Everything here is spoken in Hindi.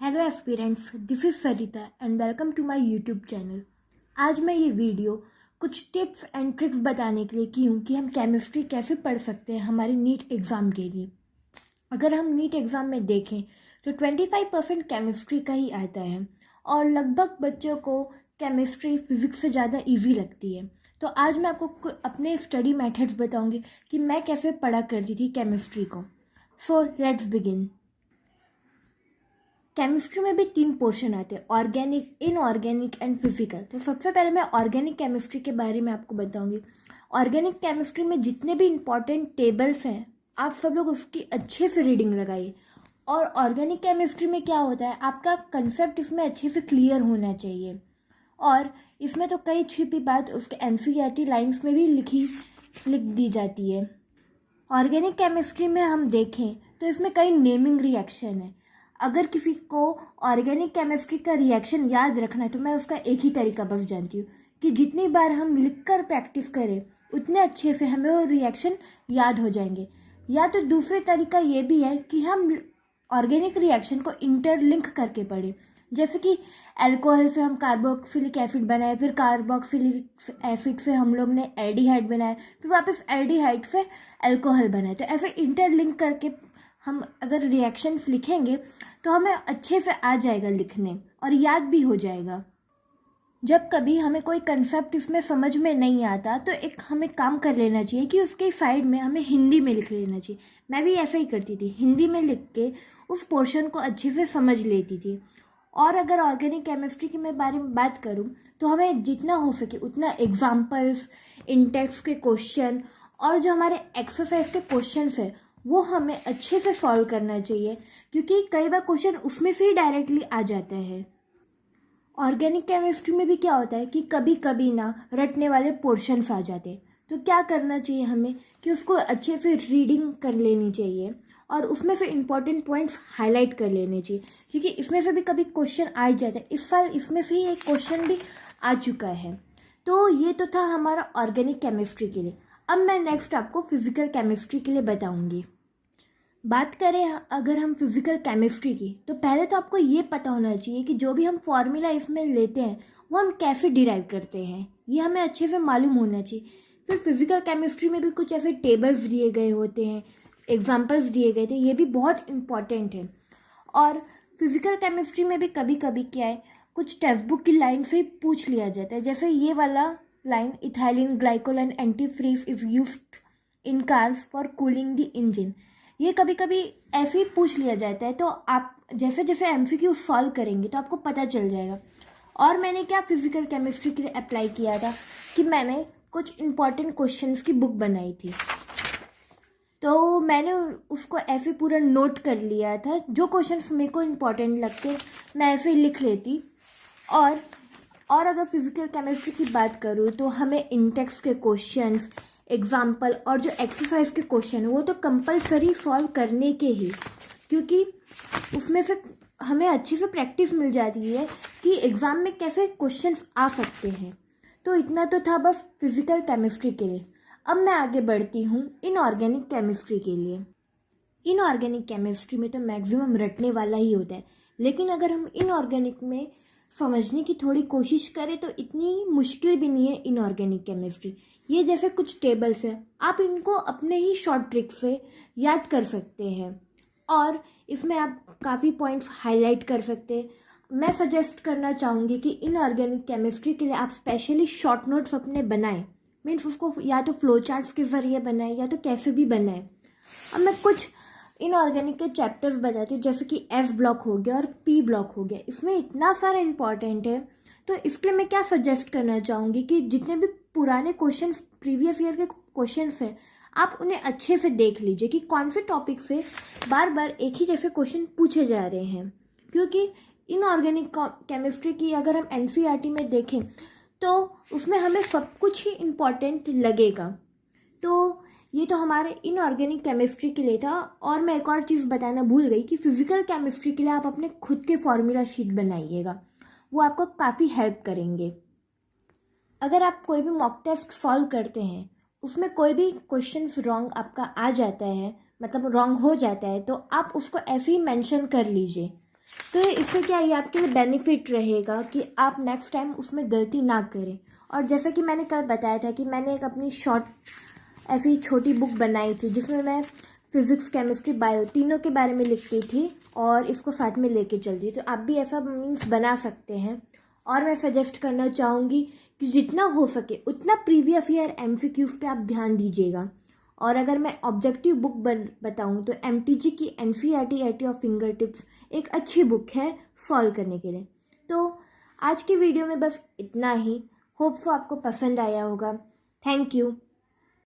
Hello aspirants, this is Sarita and welcome to my YouTube channel. आज मैं ये वीडियो कुछ टिप्स एंड ट्रिक्स बताने के लिए की हूँ कि हम केमिस्ट्री कैसे पढ़ सकते हैं हमारे नीट एग्ज़ाम के लिए। अगर हम नीट एग्ज़ाम में देखें तो 25% केमिस्ट्री का ही आता है और लगभग बच्चों को केमिस्ट्री फिज़िक्स से ज़्यादा ईजी लगती है। तो आज मैं आपको अपने स्टडी मेथड्स बताऊँगी कि मैं कैसे पढ़ा करती थी केमिस्ट्री को। So let's begin. केमिस्ट्री में भी 3 पोर्शन आते हैं, ऑर्गेनिक, इनऑर्गेनिक एंड फिजिकल। तो सबसे पहले मैं ऑर्गेनिक केमिस्ट्री के बारे में आपको बताऊंगी। ऑर्गेनिक केमिस्ट्री में जितने भी इम्पॉर्टेंट टेबल्स हैं आप सब लोग उसकी अच्छे से रीडिंग लगाइए। और ऑर्गेनिक केमिस्ट्री में क्या होता है, आपका कंसेप्ट इसमें अच्छे से क्लियर होना चाहिए। और इसमें तो कई छिपी बात उसके एनसीईआरटी लाइन्स में भी लिख दी जाती है। ऑर्गेनिक केमिस्ट्री में हम देखें तो इसमें कई नेमिंग रिएक्शन है। अगर किसी को ऑर्गेनिक केमिस्ट्री का रिएक्शन याद रखना है तो मैं उसका एक ही तरीका बस जानती हूँ कि जितनी बार हम लिखकर प्रैक्टिस करें उतने अच्छे से हमें वो रिएक्शन याद हो जाएंगे। या तो दूसरा तरीका ये भी है कि हम ऑर्गेनिक रिएक्शन को इंटरलिंक करके पढ़ें। जैसे कि अल्कोहल से हम कार्बोक्सिलिक एसिड बनाए, फिर कार्बोक्सिलिक एसिड से हम लोग ने एल्डिहाइड बनाया, फिर वापस एल्डिहाइड से अल्कोहल बनाए। तो ऐसे इंटरलिंक करके हम अगर रिएक्शंस लिखेंगे तो हमें अच्छे से आ जाएगा लिखने और याद भी हो जाएगा। जब कभी हमें कोई कंसेप्ट इसमें समझ में नहीं आता तो हमें काम कर लेना चाहिए कि उसके साइड में हमें हिंदी में लिख लेना चाहिए। मैं भी ऐसा ही करती थी, हिंदी में लिख के उस पोर्शन को अच्छे से समझ लेती थी। और अगर ऑर्गेनिक केमिस्ट्री के मैं बारे में बात करूं तो हमें जितना हो सके उतना एग्जाम्पल्स, इंटेक्स्ट के क्वेश्चन और जो हमारे एक्सरसाइज के क्वेश्चंस है वो हमें अच्छे से सॉल्व करना चाहिए, क्योंकि कई बार क्वेश्चन उसमें से ही डायरेक्टली आ जाता है। ऑर्गेनिक केमिस्ट्री में भी क्या होता है कि कभी कभी ना रटने वाले पोर्शंस आ जाते हैं। तो क्या करना चाहिए हमें कि उसको अच्छे से रीडिंग कर लेनी चाहिए और उसमें से इम्पॉर्टेंट पॉइंट्स हाईलाइट कर लेने चाहिए, क्योंकि इसमें से भी कभी क्वेश्चन आ ही जाता है। इस साल इसमें से ही एक क्वेश्चन भी आ चुका है। तो ये तो था हमारा ऑर्गेनिक केमिस्ट्री के लिए। अब मैं नेक्स्ट आपको फिजिकल केमिस्ट्री के लिए बताऊंगी। बात करें अगर हम फिजिकल केमिस्ट्री की, तो पहले तो आपको ये पता होना चाहिए कि जो भी हम फॉर्मूला इसमें लेते हैं वो हम कैसे डिराइव करते हैं, ये हमें अच्छे से मालूम होना चाहिए। फिर फिजिकल केमिस्ट्री में भी कुछ ऐसे टेबल्स दिए गए होते हैं, एग्जाम्पल्स दिए गए थे, ये भी बहुत इम्पॉर्टेंट है। और फिजिकल केमिस्ट्री में भी कभी कभी क्या है, कुछ टेक्स्ट बुक की लाइन से ही पूछ लिया जाता है। जैसे ये वाला line, ethylene glycol and antifreeze is used in cars for cooling the engine, ये कभी कभी ऐसे ही पूछ लिया जाता है। तो आप जैसे जैसे एमसीक्यू सॉल्व करेंगे तो आपको पता चल जाएगा। और मैंने क्या फिजिकल केमिस्ट्री के लिए अप्लाई किया था कि मैंने कुछ इम्पॉर्टेंट क्वेश्चंस की बुक बनाई थी। तो मैंने उसको ऐसे पूरा नोट कर लिया था, जो क्वेश्चंस मेरे को इम्पॉर्टेंट लगते मैं ऐसे ही लिख लेती। और अगर फिजिकल केमिस्ट्री की बात करूँ तो हमें इंटेक्स्ट के क्वेश्चंस, एग्जाम्पल और जो एक्सरसाइज के क्वेश्चन है वो तो कंपलसरी सॉल्व करने के ही, क्योंकि उसमें से हमें अच्छी से प्रैक्टिस मिल जाती है कि एग्ज़ाम में कैसे क्वेश्चंस आ सकते हैं। तो इतना तो था बस फिजिकल केमिस्ट्री के लिए। अब मैं आगे बढ़ती हूँ इनऑर्गेनिक केमिस्ट्री के लिए। इनऑर्गेनिक केमिस्ट्री में तो मैक्सिमम रटने वाला ही होता है, लेकिन अगर हम इनऑर्गेनिक में समझने की थोड़ी कोशिश करें तो इतनी मुश्किल भी नहीं है इनऑर्गेनिक केमिस्ट्री। ये जैसे कुछ टेबल्स हैं, आप इनको अपने ही शॉर्ट ट्रिक से याद कर सकते हैं और इसमें आप काफ़ी पॉइंट्स हाईलाइट कर सकते हैं। मैं सजेस्ट करना चाहूँगी कि इनऑर्गेनिक केमिस्ट्री के लिए आप स्पेशली शॉर्ट नोट्स अपने बनाएं। मीन्स उसको या तो फ्लो चार्ट्स के ज़रिए बनाएं या तो कैसे भी बनाएं। अब मैं कुछ इनऑर्गेनिक के चैप्टर्स बताती हूँ, जैसे कि एस ब्लॉक हो गया और पी ब्लॉक हो गया। इसमें इतना सारा इम्पॉर्टेंट है, तो इसके लिए मैं क्या सजेस्ट करना चाहूँगी कि जितने भी पुराने क्वेश्चंस, प्रीवियस ईयर के क्वेश्चंस हैं, आप उन्हें अच्छे से देख लीजिए कि कौन से टॉपिक से बार बार एक ही जैसे क्वेश्चन पूछे जा रहे हैं। क्योंकि इनऑर्गेनिक केमिस्ट्री की अगर हम एनसीईआरटी में देखें तो उसमें हमें सब कुछ ही इम्पॉर्टेंट लगेगा। तो ये तो हमारे इनऑर्गेनिक केमिस्ट्री के लिए था। और मैं एक और चीज़ बताना भूल गई कि फिजिकल केमिस्ट्री के लिए आप अपने खुद के फॉर्मूला शीट बनाइएगा, वो आपको काफ़ी हेल्प करेंगे। अगर आप कोई भी मॉक टेस्ट सॉल्व करते हैं, उसमें कोई भी क्वेश्चन रॉन्ग आपका आ जाता है, मतलब रॉन्ग हो जाता है, तो आप उसको ऐसे ही मेंशन कर लीजिए तो इससे क्या ये आपके लिए बेनिफिट रहेगा कि आप नेक्स्ट टाइम उसमें गलती ना करें। और जैसा कि मैंने कल बताया था कि मैंने एक अपनी शॉर्ट ऐसी छोटी बुक बनाई थी जिसमें मैं फिज़िक्स, केमिस्ट्री, बायो तीनों के बारे में लिखती थी और इसको साथ में लेके चलती। तो आप भी ऐसा मीन्स बना सकते हैं। और मैं सजेस्ट करना चाहूँगी कि जितना हो सके उतना प्रीवियस ईयर MCQs पे आप ध्यान दीजिएगा। और अगर मैं ऑब्जेक्टिव बुक बताऊँ तो MTG की NCERT at your finger tips एक अच्छी बुक है सॉल्व करने के लिए। तो आज की वीडियो में बस इतना ही। होप सो आपको पसंद आया होगा। Thank you.